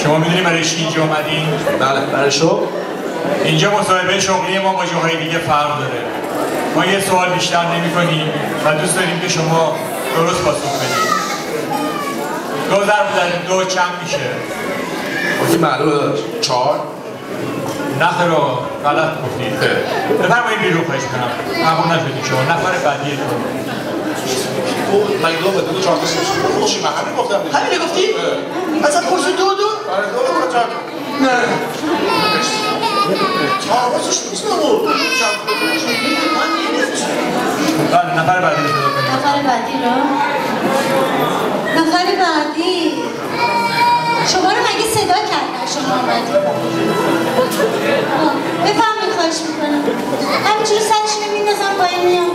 شما میدونی برای چی اینجا اومدین؟ بله برای شغل. اینجا مصاحبه شغلی ما با جاهای دیگه فرق داره. ما یه سوال بیشتر نمی‌کنیم و دوست داریم که شما درست پاسخ بدید. 2 ضرب در 2 چند میشه؟ گفتی معلومه 4. نه را غلط گفتید. بفرمایید بیرون خواهش کنم. قبول نشدید شما. نفر بعدی مگه 2 بدون 4 تا چی؟ من همین گفتم. همین گفتی؟ اصلا پرسو 2 برای 2 بدون 4 نه. واسه شو بله نفر بعدی رو صدا کنید. نفر بعدی رو؟ نفر بعدی شما رو مگه صدا کردن شما اومدید؟ بفرمایید خواهش میکنم. همینجوری سرش رو میندازم پایین میام.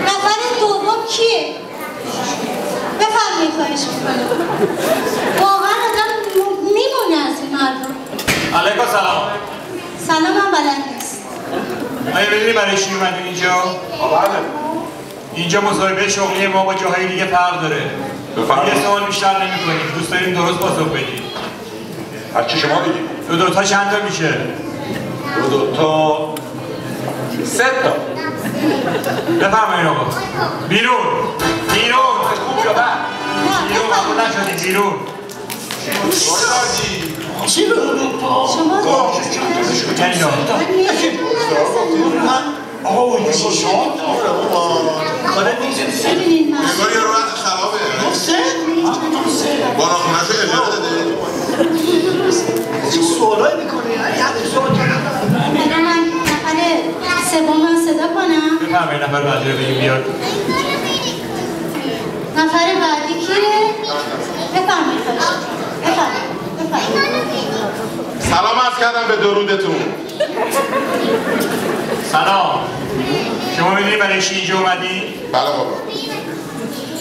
نفر دوم کیه؟ بفرمایید خواهش میکنم. واقعا آدم میمونه از این مردم. علیکم سلام. سلام هم بلد نیست. آیا بدونی برای چی اومدین اینجا؟ بله. اینجا مصاحبه شغلی ما با جاهای دیگه فرق داره. یه سوال بیشتر نمی‌کنیم. دوست داریم درست پاسخ بدید. هر چی شما بگید. 2 تا چند تا میشه؟ 2 تا 3 تا. بفرمایید آقا. بیرون. خوب شد. بیرون قبول نشدید بیرون. چی بود؟ شما آه شما کاره نیست ببینید من نگاه یه رو وقت خرابه باراخونه‌شو اجازه داده چه سوالایی میکنه یعنی همین سوال من نفر سوم من صدا کنم. بفرمایید نفر بعدی رو بگیم بیاد. نفر بعدی کیه؟ بفرمایید خواهش. بفرمایید. سلام عرض کردم به درودتون. سلام. شما میدونی برای چی اینجا اومدی؟ بله بابا.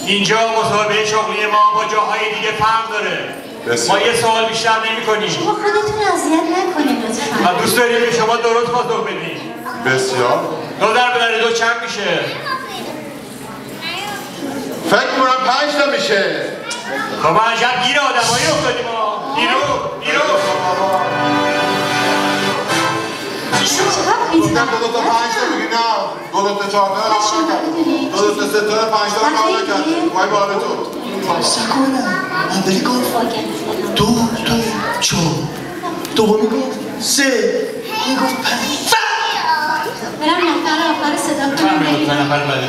اینجا مصاحبه شغلی ما با جاهای دیگه فرق داره. بسیار. ما یه سوال بیشتر نمی‌کنیم. شما خودتون اذیت نکنید لطفاً. و دوست داریم که شما درست پاسخ بدید. بسیار. 2 ضرب در 2 چند میشه؟ فکر می‌کنم 5 تا میشه. خب عجب گیر آدمایی افتادیم ما. بیرون. گفتم 2 تا 5 تا میگی نه. 2 تا 4 تا نکرد. 2 تا 3 تا 5 تا کار نکرد. وای باره تو. سکونم من بری گفت 2 تا 4 دومی گفت 3 میگفت 5 برم نفر آخر صدا کنم. نفر بعدی.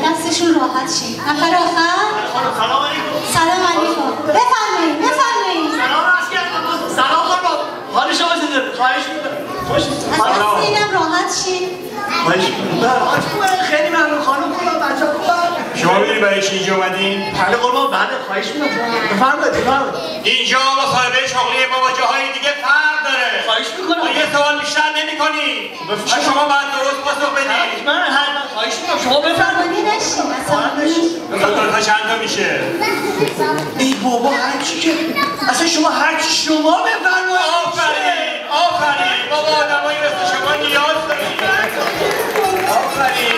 دستشون راحت شید. نفر آخر. سلام علیکم. بفرمایید. سلام عرض کردم. سلام خانم. حال شما چطوره؟ خواهش می‌کنم. از اینم راحت شید. خواهش می‌کنم. خیلی ممنون خانم خوبم بچه‌ها خوبم. شما میدونی برای چی اینجا اومدین؟ بله قربان بله خواهش می‌کنم. بفرمایید. اینجا مصاحبه شغلی ما با جاهای دیگه فرق داره. خواهش می‌کنم. ما یه سوال بیشتر نمی‌کنیم. شما باید درست پاسخ بدید. من حتما خواهش می‌کنم شما بفرمایید. نشید اصلا. 2 تا چند تا میشه؟ ای بابا هر چی که اصلا شما هر چی شما بفرمایید. آفرین. بابا آدمایی مثل شما نیاز داریم. آفرین.